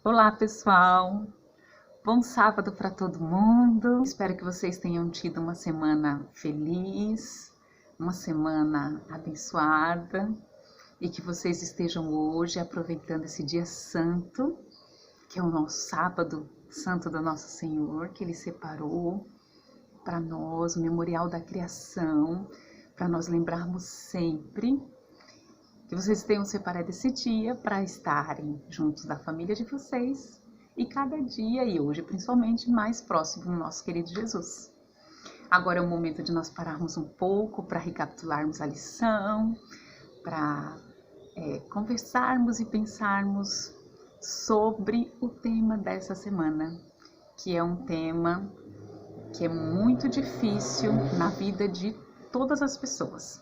Olá, pessoal! Bom sábado para todo mundo. Espero que vocês tenham tido uma semana feliz, uma semana abençoada e que vocês estejam hoje aproveitando esse dia santo, que é o nosso sábado santo do nosso Senhor, que Ele separou para nós, o memorial da criação, para nós lembrarmos sempre que vocês tenham separado esse dia para estarem juntos da família de vocês e cada dia, e hoje principalmente, mais próximo do nosso querido Jesus. Agora é o momento de nós pararmos um pouco para recapitularmos a lição, para conversarmos e pensarmos sobre o tema dessa semana, que é um tema que é muito difícil na vida de todas as pessoas.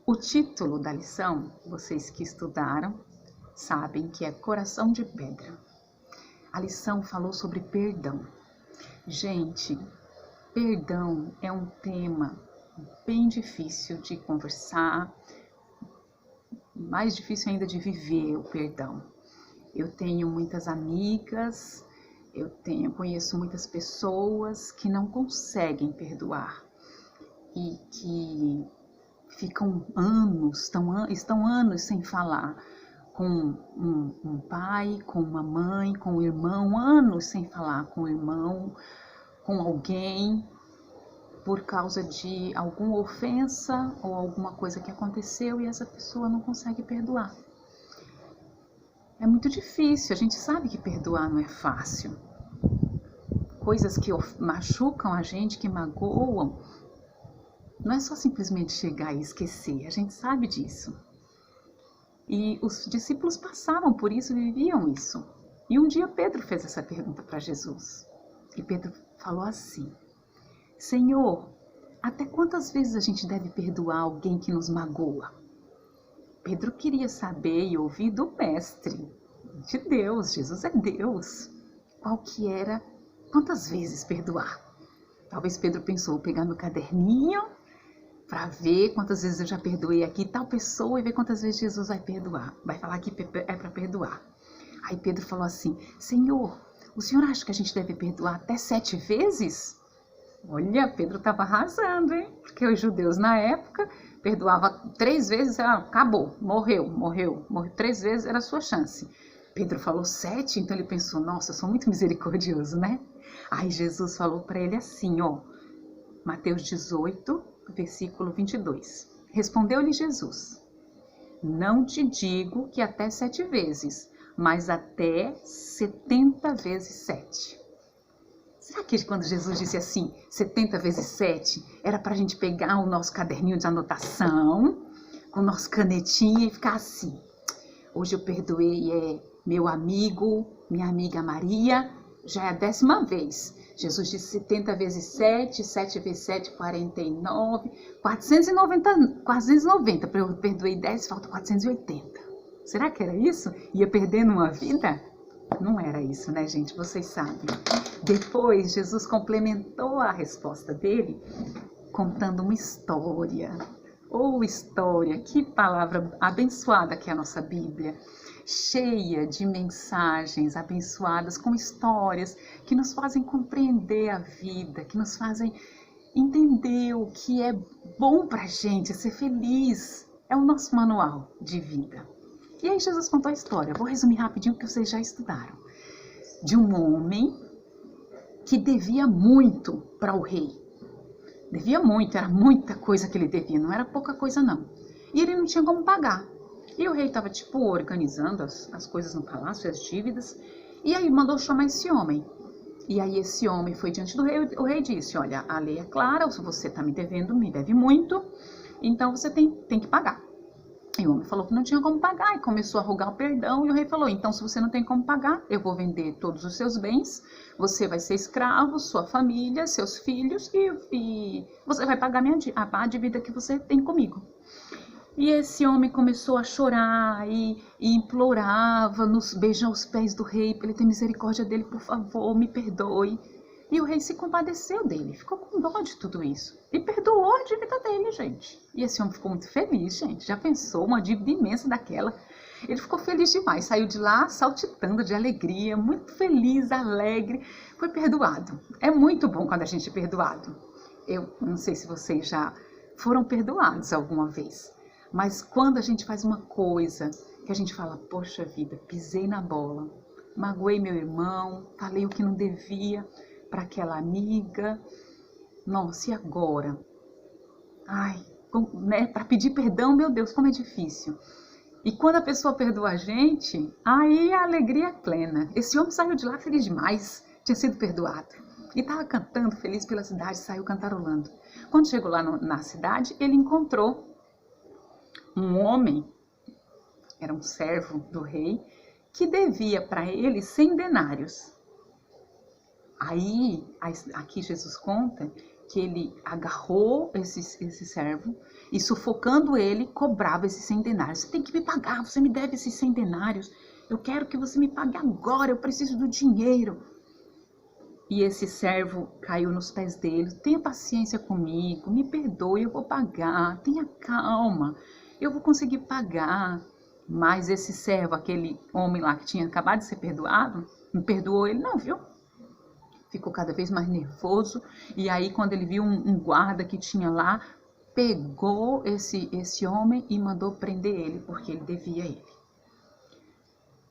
O título da lição, vocês que estudaram, sabem que é Coração de Pedra. A lição falou sobre perdão. Gente, perdão é um tema bem difícil de conversar, mais difícil ainda de viver o perdão. Eu tenho muitas amigas, conheço muitas pessoas que não conseguem perdoar e que ficam anos, estão anos sem falar com um pai, com uma mãe, com um irmão, anos sem falar com o irmão, com alguém, por causa de alguma ofensa ou alguma coisa que aconteceu e essa pessoa não consegue perdoar. É muito difícil, a gente sabe que perdoar não é fácil. Coisas que machucam a gente, que magoam, não é só simplesmente chegar e esquecer, a gente sabe disso. E os discípulos passavam por isso, viviam isso. E um dia Pedro fez essa pergunta para Jesus. E Pedro falou assim: Senhor, até quantas vezes a gente deve perdoar alguém que nos magoa? Pedro queria saber e ouvir do mestre, de Deus, Jesus é Deus. Qual que era, quantas vezes perdoar? Talvez Pedro pensou, vou pegar meu caderninho para ver quantas vezes eu já perdoei aqui tal pessoa e ver quantas vezes Jesus vai perdoar. Vai falar que é para perdoar. Aí Pedro falou assim: Senhor, o Senhor acha que a gente deve perdoar até 7 vezes? Olha, Pedro estava arrasando, hein? Porque os judeus na época perdoavam 3 vezes, acabou, morreu. 3 vezes era a sua chance. Pedro falou 7, então ele pensou, nossa, eu sou muito misericordioso, né? Aí Jesus falou para ele assim, ó, Mateus 18, versículo 22. Respondeu-lhe Jesus: Não te digo que até 7 vezes, mas até 70 vezes 7. Será que quando Jesus disse assim, 70 vezes 7, era para a gente pegar o nosso caderninho de anotação, com o nosso canetinha e ficar assim? Hoje eu perdoei meu amigo, minha amiga Maria, já é a 10ª vez. Jesus disse 70 vezes 7, 7 vezes 7, 49, 490. Eu perdoei 10, falta 480. Será que era isso? Ia perdendo uma vida? Não era isso, né, gente? Vocês sabem. Depois, Jesus complementou a resposta dele contando uma história. História, que palavra abençoada que é a nossa Bíblia. Cheia de mensagens abençoadas com histórias que nos fazem compreender a vida, que nos fazem entender o que é bom pra gente, ser feliz. É o nosso manual de vida. E aí Jesus contou a história. Vou resumir rapidinho que vocês já estudaram. De um homem que devia muito para o rei. Devia muito, era muita coisa que ele devia, não era pouca coisa não. E ele não tinha como pagar. E o rei estava organizando as coisas no palácio, as dívidas, e aí mandou chamar esse homem. E aí esse homem foi diante do rei, o rei disse, olha, a lei é clara, você está me devendo, me deve muito, então você tem que pagar. E o homem falou que não tinha como pagar e começou a rogar o perdão. E o rei falou, então se você não tem como pagar, eu vou vender todos os seus bens, você vai ser escravo, sua família, seus filhos e você vai pagar a dívida que você tem comigo. E esse homem começou a chorar e implorava, beijando os pés do rei, para ele ter misericórdia dele, por favor, me perdoe. E o rei se compadeceu dele, ficou com dó de tudo isso. E perdoou a dívida dele, gente. E esse homem ficou muito feliz, gente. Já pensou uma dívida imensa daquela? Ele ficou feliz demais, saiu de lá saltitando de alegria, muito feliz, alegre, foi perdoado. É muito bom quando a gente é perdoado. Eu não sei se vocês já foram perdoados alguma vez, mas quando a gente faz uma coisa que a gente fala, poxa vida, pisei na bola, magoei meu irmão, falei o que não devia para aquela amiga, nossa, e agora? Ai, né, para pedir perdão, meu Deus, como é difícil. E quando a pessoa perdoa a gente, aí a alegria é plena. Esse homem saiu de lá feliz demais, tinha sido perdoado. E estava cantando feliz pela cidade, saiu cantarolando. Quando chegou lá na cidade, ele encontrou um homem, era um servo do rei, que devia para ele 100 denários. Aí, aqui Jesus conta que ele agarrou esse servo e, sufocando ele, cobrava esses 100 denários. Você tem que me pagar, você me deve esses 100 denários. Eu quero que você me pague agora, eu preciso do dinheiro. E esse servo caiu nos pés dele. Tenha paciência comigo, me perdoe, eu vou pagar. Tenha calma, eu vou conseguir pagar. Mas esse servo, aquele homem lá que tinha acabado de ser perdoado, não perdoou ele não, viu? Ficou cada vez mais nervoso, e aí quando ele viu um guarda que tinha lá, pegou esse homem e mandou prender ele, porque ele devia a ele.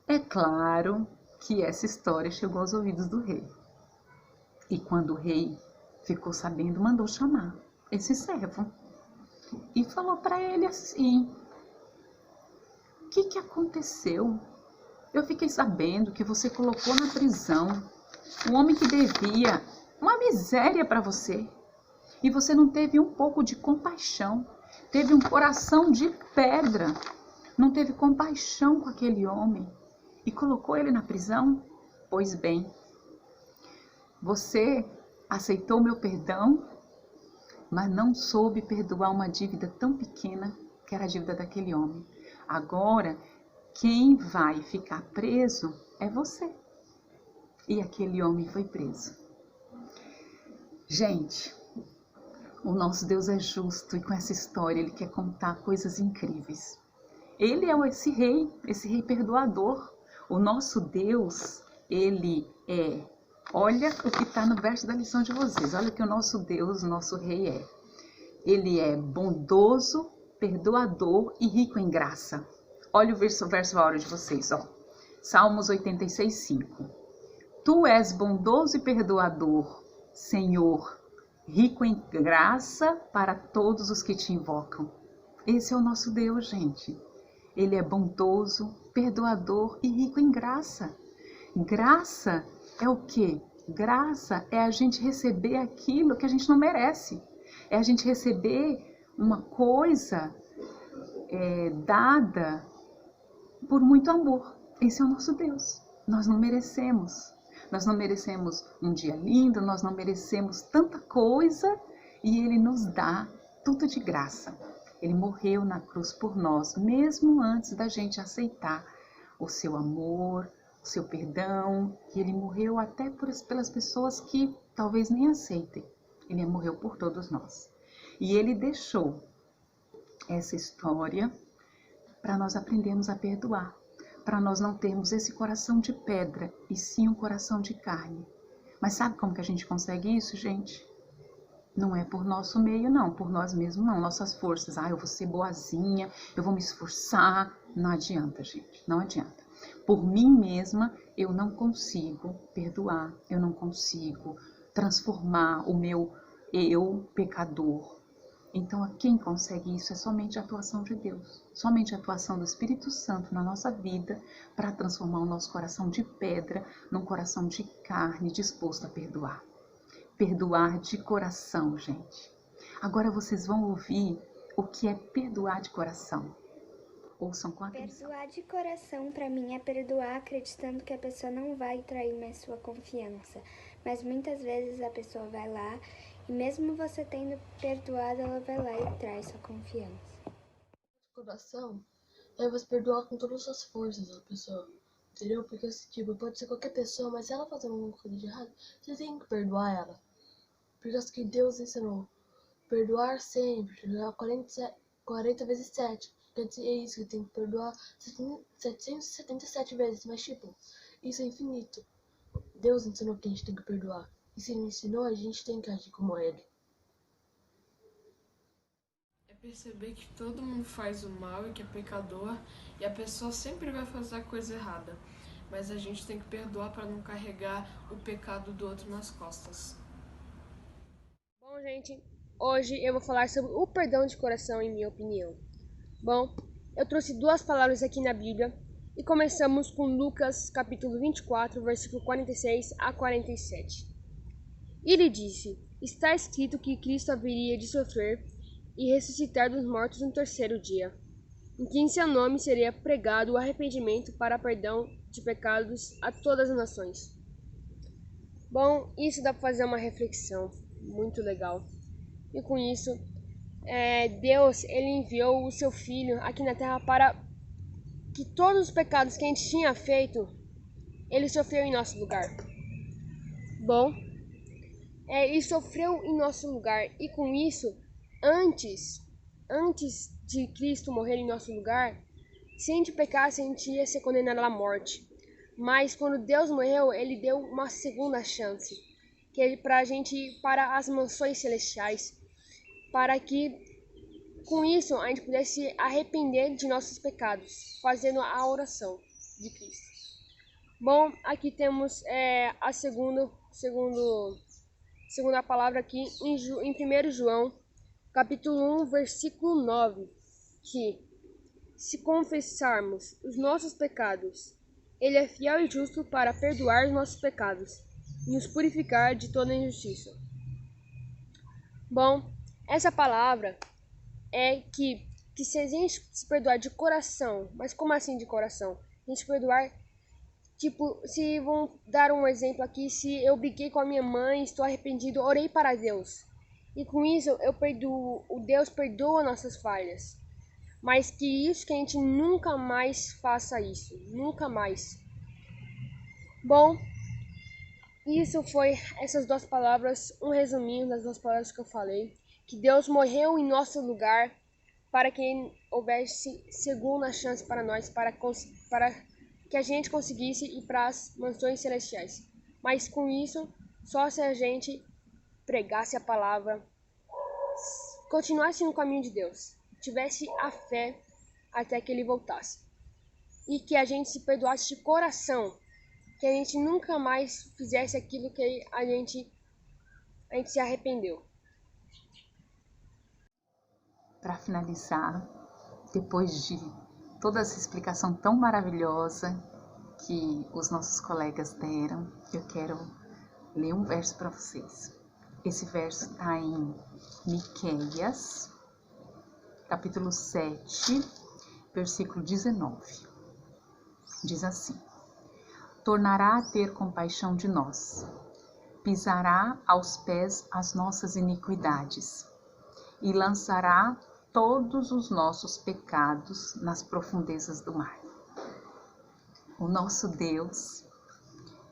É claro que essa história chegou aos ouvidos do rei. E quando o rei ficou sabendo, mandou chamar esse servo. E falou para ele assim, o que aconteceu? Eu fiquei sabendo que você colocou na prisão um homem que devia uma miséria para você. E você não teve um pouco de compaixão. Teve um coração de pedra. Não teve compaixão com aquele homem. E colocou ele na prisão? Pois bem, você aceitou meu perdão, mas não soube perdoar uma dívida tão pequena que era a dívida daquele homem. Agora, quem vai ficar preso é você. E aquele homem foi preso. Gente, o nosso Deus é justo e com essa história ele quer contar coisas incríveis. Ele é esse rei perdoador. O nosso Deus, ele é... Olha o que está no verso da lição de vocês. Olha o que o nosso Deus, o nosso rei é. Ele é bondoso, perdoador e rico em graça. Olha o verso áureo de vocês, ó. Salmos 86:5. Tu és bondoso e perdoador, Senhor, rico em graça para todos os que te invocam. Esse é o nosso Deus, gente. Ele é bondoso, perdoador e rico em graça. Graça é o quê? Graça é a gente receber aquilo que a gente não merece. É a gente receber uma coisa dada por muito amor. Esse é o nosso Deus. Nós não merecemos. Nós não merecemos um dia lindo, nós não merecemos tanta coisa e Ele nos dá tudo de graça. Ele morreu na cruz por nós, mesmo antes da gente aceitar o seu amor, o seu perdão. E Ele morreu até pelas pessoas que talvez nem aceitem. Ele morreu por todos nós. E Ele deixou essa história para nós aprendermos a perdoar. Para nós não termos esse coração de pedra, e sim um coração de carne. Mas sabe como que a gente consegue isso, gente? Não é por nosso meio, não, por nós mesmos, não, nossas forças. Eu vou ser boazinha, eu vou me esforçar. Não adianta, gente, não adianta. Por mim mesma, eu não consigo perdoar, eu não consigo transformar o meu eu pecador. Então, quem consegue isso é somente a atuação de Deus, somente a atuação do Espírito Santo na nossa vida para transformar o nosso coração de pedra num coração de carne disposto a perdoar. Perdoar de coração, gente. Agora vocês vão ouvir o que é perdoar de coração. Ouçam com atenção. Perdoar de coração para mim é perdoar acreditando que a pessoa não vai trair mais sua confiança. Mas muitas vezes a pessoa vai lá e mesmo você tendo perdoado, ela vai lá e traz sua confiança. Coração é você perdoar com todas as forças a pessoa, entendeu? Porque, tipo, pode ser qualquer pessoa, mas se ela fazer alguma coisa de errado, você tem que perdoar ela. Porque que Deus ensinou, perdoar sempre, 40 vezes 7. quer dizer, é isso que tem que perdoar 777 vezes, mas tipo, isso é infinito. Deus ensinou que a gente tem que perdoar. E se ele ensinou, a gente tem que agir como ele. É perceber que todo mundo faz o mal e que é pecador, e a pessoa sempre vai fazer a coisa errada. Mas a gente tem que perdoar para não carregar o pecado do outro nas costas. Bom, gente, hoje eu vou falar sobre o perdão de coração, em minha opinião. Bom, eu trouxe duas palavras aqui na Bíblia e começamos com Lucas, capítulo 24, versículo 46 a 47. Ele disse: está escrito que Cristo haveria de sofrer e ressuscitar dos mortos no terceiro dia, em que em seu nome seria pregado o arrependimento para perdão de pecados a todas as nações. Bom, isso dá para fazer uma reflexão muito legal. E com isso, Deus ele enviou o seu Filho aqui na Terra para que todos os pecados que a gente tinha feito, ele sofreu em nosso lugar. Bom, ele sofreu em nosso lugar e com isso, antes de Cristo morrer em nosso lugar, se a gente pecasse, a gente ia ser condenado à morte. Mas quando Deus morreu, ele deu uma segunda chance, que é para a gente ir para as mansões celestiais, para que com isso a gente pudesse arrepender de nossos pecados, fazendo a oração de Cristo. Bom, aqui temos a segunda palavra aqui em 1 João, capítulo 1, versículo 9, que se confessarmos os nossos pecados, ele é fiel e justo para perdoar os nossos pecados e nos purificar de toda injustiça. Bom, essa palavra é que se a gente se perdoar de coração, mas como assim de coração? A gente perdoar, tipo, se vamos dar um exemplo aqui, se eu briguei com a minha mãe, estou arrependido, orei para Deus. E com isso eu perdoo, o Deus perdoa nossas falhas. Mas que isso, que a gente nunca mais faça isso, nunca mais. Bom, isso foi essas duas palavras, um resuminho das duas palavras que eu falei. Que Deus morreu em nosso lugar para que houvesse segunda chance para nós, para que a gente conseguisse ir para as mansões celestiais. Mas com isso, só se a gente pregasse a palavra, continuasse no caminho de Deus, tivesse a fé até que ele voltasse. E que a gente se perdoasse de coração, que a gente nunca mais fizesse aquilo que a gente se arrependeu. Para finalizar, depois de toda essa explicação tão maravilhosa que os nossos colegas deram, eu quero ler um verso para vocês. Esse verso está em Miqueias, capítulo 7, versículo 19. Diz assim: tornará a ter compaixão de nós, pisará aos pés as nossas iniquidades e lançará todos os nossos pecados nas profundezas do mar. O nosso Deus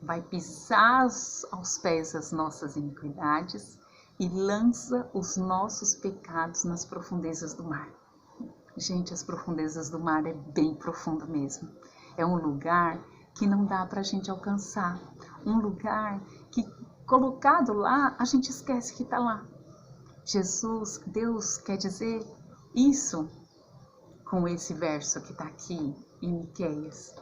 vai pisar aos pés as nossas iniquidades e lança os nossos pecados nas profundezas do mar. Gente, as profundezas do mar é bem profundo mesmo. É um lugar que não dá para a gente alcançar. Um lugar que, colocado lá, a gente esquece que está lá. Deus quer dizer isso com esse verso que está aqui em Miqueias,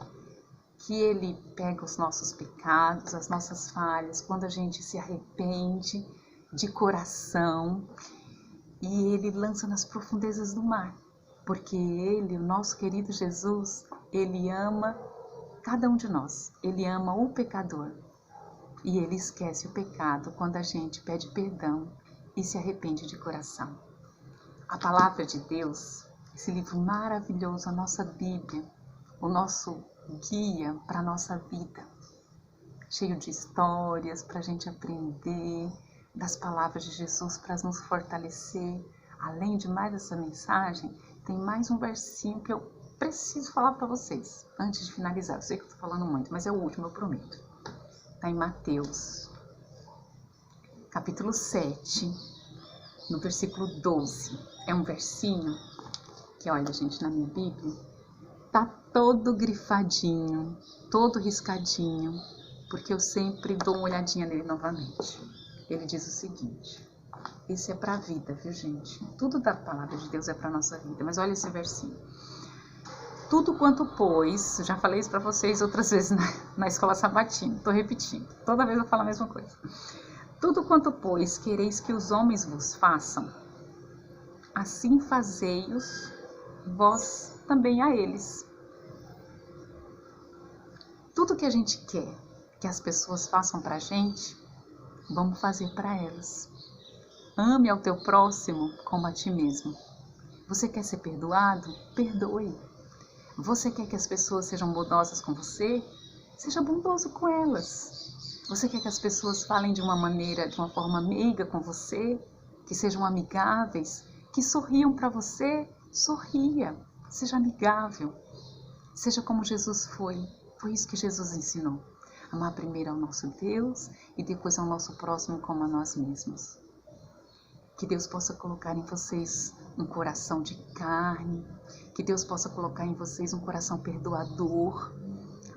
que ele pega os nossos pecados, as nossas falhas, quando a gente se arrepende de coração, e ele lança nas profundezas do mar, porque ele, o nosso querido Jesus, ele ama cada um de nós, ele ama o pecador, e ele esquece o pecado quando a gente pede perdão e se arrepende de coração. A palavra de Deus, esse livro maravilhoso, a nossa Bíblia, o nosso guia para a nossa vida, cheio de histórias para a gente aprender, das palavras de Jesus para nos fortalecer. Além de mais essa mensagem, tem mais um versinho que eu preciso falar para vocês, antes de finalizar. Eu sei que eu estou falando muito, mas é o último, eu prometo. Está em Mateus, capítulo 7, no versículo 12. É um versinho que olha, gente, na minha Bíblia, tá todo grifadinho, todo riscadinho, porque eu sempre dou uma olhadinha nele novamente. Ele diz o seguinte: isso é para a vida, viu, gente? Tudo da palavra de Deus é para nossa vida. Mas olha esse versinho. Tudo quanto pois, já falei isso para vocês outras vezes na escola sabatina, tô repetindo, toda vez eu falo a mesma coisa. Tudo quanto pois quereis que os homens vos façam, assim fazei-os vós também a eles. Tudo que a gente quer que as pessoas façam pra gente, vamos fazer para elas. Ame ao teu próximo como a ti mesmo. Você quer ser perdoado? Perdoe. Você quer que as pessoas sejam bondosas com você? Seja bondoso com elas. Você quer que as pessoas falem de uma forma meiga com você? Que sejam amigáveis? Que sorriam para você? Sorria. Seja amigável. Seja como Jesus foi. Foi isso que Jesus ensinou. Amar primeiro ao nosso Deus e depois ao nosso próximo como a nós mesmos. Que Deus possa colocar em vocês um coração de carne, que Deus possa colocar em vocês um coração perdoador,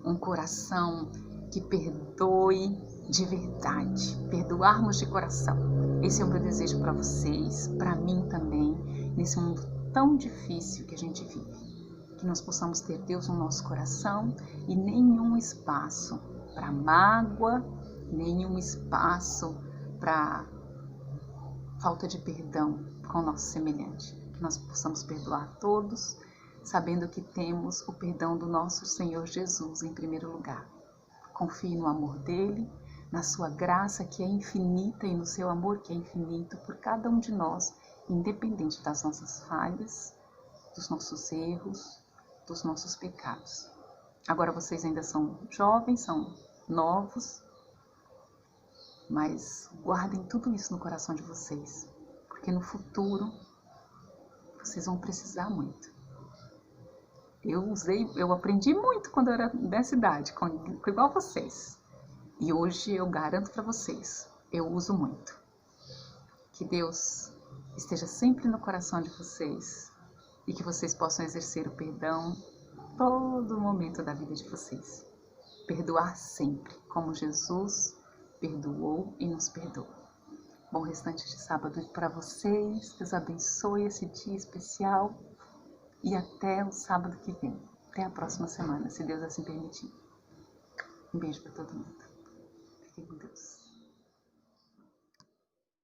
um coração que perdoe de verdade, perdoarmos de coração. Esse é o meu desejo para vocês, para mim também, nesse mundo tão difícil que a gente vive. Que nós possamos ter Deus no nosso coração e nenhum espaço para mágoa, nenhum espaço para falta de perdão com o nosso semelhante. Que nós possamos perdoar todos, sabendo que temos o perdão do nosso Senhor Jesus em primeiro lugar. Confie no amor dele, na sua graça que é infinita e no seu amor que é infinito por cada um de nós, independente das nossas falhas, dos nossos erros, dos nossos pecados. Agora vocês ainda são jovens, são novos, mas guardem tudo isso no coração de vocês, porque no futuro vocês vão precisar muito. Eu aprendi muito quando eu era dessa idade, igual vocês. E hoje eu garanto para vocês, eu uso muito. Que Deus esteja sempre no coração de vocês e que vocês possam exercer o perdão todo momento da vida de vocês. Perdoar sempre, como Jesus perdoou e nos perdoa. Bom restante de sábado para vocês. Deus abençoe esse dia especial e até o sábado que vem. Até a próxima semana, se Deus assim permitir. Um beijo para todo mundo. Fiquem com Deus.